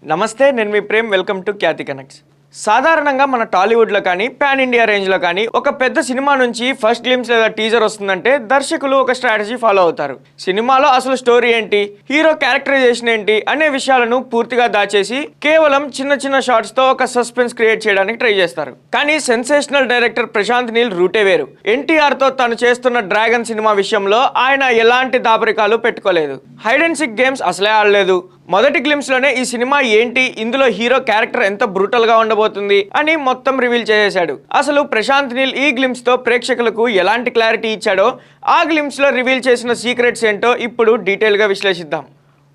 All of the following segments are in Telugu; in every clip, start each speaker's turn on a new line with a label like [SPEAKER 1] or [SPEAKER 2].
[SPEAKER 1] నమస్తే, నేను మీ Prem. Welcome to Khyati connects. సాధారణంగా మన టాలీవుడ్లో కానీ పాన్ ఇండియా రేంజ్లో కానీ ఒక పెద్ద సినిమా నుంచి ఫస్ట్ గ్లిమ్స్ లేదా టీజర్ వస్తుందంటే దర్శకులు ఒక స్ట్రాటజీ ఫాలో అవుతారు. సినిమాలో అసలు స్టోరీ ఏంటి, హీరో క్యారెక్టరైజేషన్ ఏంటి అనే విషయాలను పూర్తిగా దాచేసి కేవలం చిన్న చిన్న షార్ట్స్తో ఒక సస్పెన్స్ క్రియేట్ చేయడానికి ట్రై చేస్తారు. కానీ సెన్సేషనల్ డైరెక్టర్ ప్రశాంత్ నీల్ రూటే వేరు. ఎన్టీఆర్తో తను చేస్తున్న డ్రాగన్ సినిమా విషయంలో ఆయన ఎలాంటి దాపరికాలు పెట్టుకోలేదు. హైడ్ అండ్ సిక్ గేమ్స్ అసలే ఆడలేదు. మొదటి గ్లిమ్స్ లోనే ఈ సినిమా ఏంటి, ఇందులో హీరో క్యారెక్టర్ ఎంత బ్రూటల్ గా ఉండబోతుంది అని మొత్తం రివీల్ చేసేశాడు. అసలు ప్రశాంత్ నీల్ ఈ గ్లిమ్స్ తో ప్రేక్షకులకు ఎలాంటి క్లారిటీ ఇచ్చాడో, ఆ గ్లిమ్స్ లో రివీల్ చేసిన సీక్రెట్స్ ఏంటో ఇప్పుడు డీటెయిల్ గా విశ్లేషిద్దాం.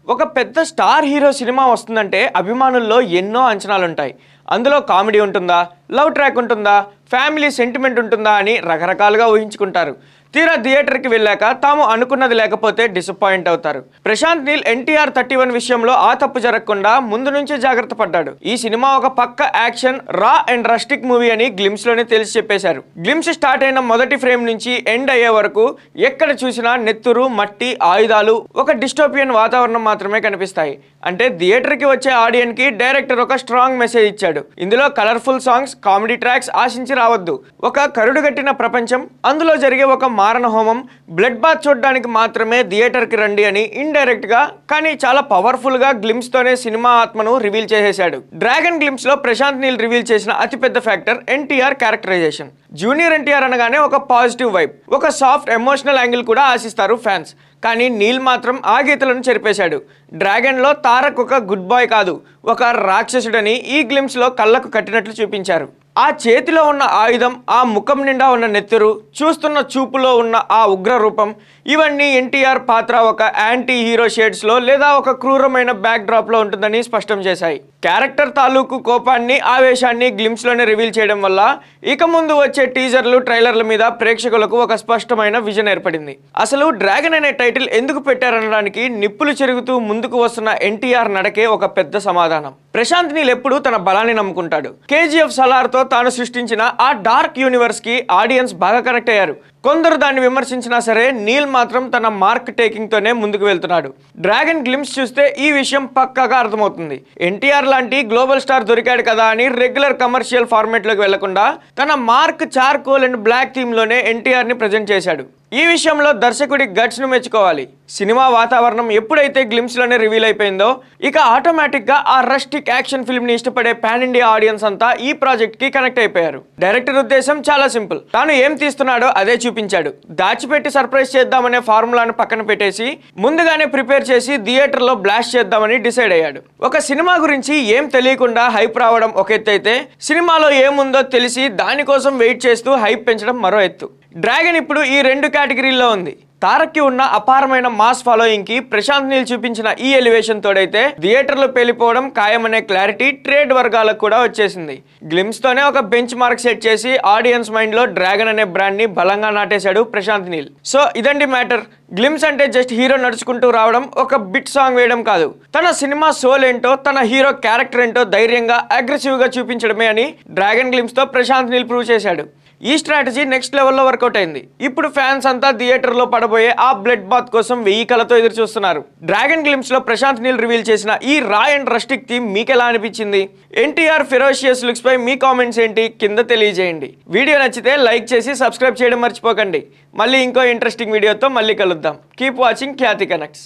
[SPEAKER 1] ఒక పెద్ద స్టార్ హీరో సినిమా వస్తుందంటే అభిమానుల్లో ఎన్నో అంచనాలుంటాయి. అందులో కామెడీ ఉంటుందా, లవ్ ట్రాక్ ఉంటుందా, ఫ్యామిలీ సెంటిమెంట్ ఉంటుందా అని రకరకాలుగా ఊహించుకుంటారు. తీరా థియేటర్కి వెళ్ళాక తాము అనుకున్నది లేకపోతే డిసప్పాయింట్ అవుతారు. ప్రశాంత్ నీల్ ఎన్టీఆర్ 31 విషయంలో ఆ తప్పు జరగకుండా ముందు నుంచే జాగ్రత్త పడ్డాడు. ఈ సినిమా ఒక పక్క యాక్షన్, రా అండ్ రస్టిక్ మూవీ అని గ్లిమ్స్ లోనే తెలిసి చెప్పేశారు. గ్లిమ్స్ స్టార్ట్ అయిన మొదటి ఫ్రేమ్ నుంచి ఎండ్ అయ్యే వరకు ఎక్కడ చూసినా నెత్తురు, మట్టి, ఆయుధాలు, ఒక డిస్టోపియన్ వాతావరణం మాత్రమే కనిపిస్తాయి. అంటే థియేటర్కి వచ్చే ఆడియన్స్ కి డైరెక్టర్ ఒక స్ట్రాంగ్ మెసేజ్ ఇచ్చాడు. ఇందులో కలర్ఫుల్ సాంగ్స్, కామెడీ ట్రాక్స్ ఆశించి రావద్దు. ఒక కరుడుగట్టిన ప్రపంచం, అందులో జరిగే ఒక మారణ హోమం, బ్లడ్ బాత్ చూడడానికి మాత్రమే థియేటర్కి రండి అని ఇండైరెక్ట్ గా కానీ చాలా పవర్ఫుల్ గా గ్లిమ్స్ తోనే సినిమా ఆత్మను రివీల్ చేసేశాడు. డ్రాగన్ గ్లిమ్స్ లో ప్రశాంత్ నీల్ రివీల్ చేసిన అతిపెద్ద factor NTR characterization. Junior NTR అనగానే ఒక పాజిటివ్ వైబ్, ఒక సాఫ్ట్ ఎమోషనల్ యాంగిల్ కూడా ఆశిస్తారు ఫ్యాన్స్. కానీ నీల్ మాత్రం ఆ గీతలను చెరిపేశాడు. డ్రాగన్లో తారక్ ఒక గుడ్ బాయ్ కాదు, ఒక రాక్షసుడని ఈ గ్లిమ్స్లో కళ్ళకు కట్టినట్లు చూపించారు. ఆ చేతిలో ఉన్న ఆయుధం, ఆ ముఖం నిండా ఉన్న నెత్తురు, చూస్తున్న చూపులో ఉన్న ఆ ఉగ్ర రూపం, ఇవన్నీ ఎన్టీఆర్ పాత్ర ఒక యాంటీ హీరో షేడ్స్లో లేదా ఒక క్రూరమైన బ్యాక్ డ్రాప్లో ఉంటుందని స్పష్టం చేశాయి. క్యారెక్టర్ తాలూకు కోపాన్ని, ఆవేశాన్ని గ్లిమ్స్లోనే రివీల్ చేయడం వల్ల ఇక ముందు వచ్చే టీజర్లు, ట్రైలర్ల మీద ప్రేక్షకులకు ఒక స్పష్టమైన విజన్ ఏర్పడింది. అసలు డ్రాగన్ అనే టైటిల్ ఎందుకు పెట్టారనడానికి నిప్పులు చెరుగుతూ ముందుకు వస్తున్న ఎన్టీఆర్ నడకే ఒక పెద్ద సమాధానం. ప్రశాంత్ నీల్ ఎప్పుడు తన బలాన్ని నమ్ముకుంటాడు. కేజీఎఫ్ సలార్తో తాను సృష్టించిన ఆ డార్క్ యూనివర్స్ కి ఆడియన్స్ బాగా కనెక్ట్ అయ్యారు. కొందరు దాన్ని విమర్శించినా సరే నీల్ మాత్రం తన మార్క్ టేకింగ్ తోనే ముందుకు వెళ్తున్నాడు. డ్రాగన్ గ్లిమ్స్ చూస్తే ఈ విషయం పక్కాగా అర్థమవుతుంది. ఎన్టీఆర్ లాంటి గ్లోబల్ స్టార్ దొరికాడు కదా అని రెగ్యులర్ కమర్షియల్ ఫార్మేట్ లోకి వెళ్లకుండా తన mark, charcoal and black theme లోనే ఎన్టీఆర్ ని ప్రజెంట్ చేశాడు. ఈ విషయంలో దర్శకుడి గట్స్ ను మెచ్చుకోవాలి. సినిమా వాతావరణం ఎప్పుడైతే గ్లిమ్స్ లోనే రివీల్ అయిపోయిందో ఇక ఆటోమేటిక్ గా ఆ రస్టిక్ యాక్షన్ ఫిల్మ్ ని ఇష్టపడే పాన్ ఇండియా ఆడియన్స్ అంతా ఈ ప్రాజెక్ట్ కి కనెక్ట్ అయిపోయారు. డైరెక్టర్ ఉద్దేశం చాలా సింపుల్. తాను ఏం తీస్తున్నాడో అదే చూపించాడు. దాచిపెట్టి సర్ప్రైజ్ చేద్దామనే ఫార్ములాను పక్కన పెట్టేసి ముందుగానే ప్రిపేర్ చేసి థియేటర్ లో బ్లాస్ట్ చేద్దామని డిసైడ్ అయ్యాడు. ఒక సినిమా గురించి ఏం తెలియకుండా హైప్ రావడం ఒక ఎత్తు అయితే, సినిమాలో ఏముందో తెలిసి దానికోసం వెయిట్ చేస్తూ హైప్ పెంచడం మరో ఎత్తు. డ్రాగన్ ఇప్పుడు ఈ రెండు కేటగిరీల్లో ఉంది. తారక్కి ఉన్న అపారమైన మాస్ ఫాలోయింగ్ కి ప్రశాంత్ నీల్ చూపించిన ఈ ఎలివేషన్ తోడైతే థియేటర్లో పేలిపోవడం ఖాయమనే క్లారిటీ ట్రేడ్ వర్గాలకు కూడా వచ్చేసింది. గ్లిమ్స్ తోనే ఒక బెంచ్ మార్క్ సెట్ చేసి ఆడియన్స్ మైండ్ లో డ్రాగన్ అనే బ్రాండ్ ని బలంగా నాటేశాడు ప్రశాంత్ నీల్. సో ఇదండి మ్యాటర్. గ్లిమ్స్ అంటే జస్ట్ హీరో నడుచుకుంటూ రావడం, ఒక బిట్ సాంగ్ వేయడం కాదు. తన సినిమా సోల్ ఏంటో, తన హీరో క్యారెక్టర్ ఏంటో ధైర్యంగా, అగ్రెసివ్ గా చూపించడమే అని డ్రాగన్ గ్లిమ్స్ తో ప్రశాంత్ నీల్ ప్రూవ్ చేశాడు. ఈ స్ట్రాటజీ నెక్స్ట్ లెవెల్లో వర్కౌట్ అయింది. ఇప్పుడు ఫ్యాన్స్ అంతా థియేటర్లో పడబోయే ఆ బ్లడ్ బాత్ కోసం 1000 కళ్ళతో ఎదురు చూస్తున్నారు. డ్రాగన్ గ్లిమ్స్ లో ప్రశాంత్ నీల్ రివీల్ చేసిన ఈ రా అండ్ రస్టిక్ థీమ్ మీకు ఎలా అనిపించింది? ఎన్టీఆర్ ఫెరోషియస్ లుక్స్ పై మీ కామెంట్స్ ఏంటి కింద తెలియజేయండి. వీడియో నచ్చితే లైక్ చేసి సబ్స్క్రైబ్ చేయడం మర్చిపోకండి. మళ్ళీ ఇంకో ఇంట్రెస్టింగ్ వీడియోతో మళ్ళీ కలుద్దాం. కీప్ వాచింగ్ ఖ్యాతి కనెక్ట్స్.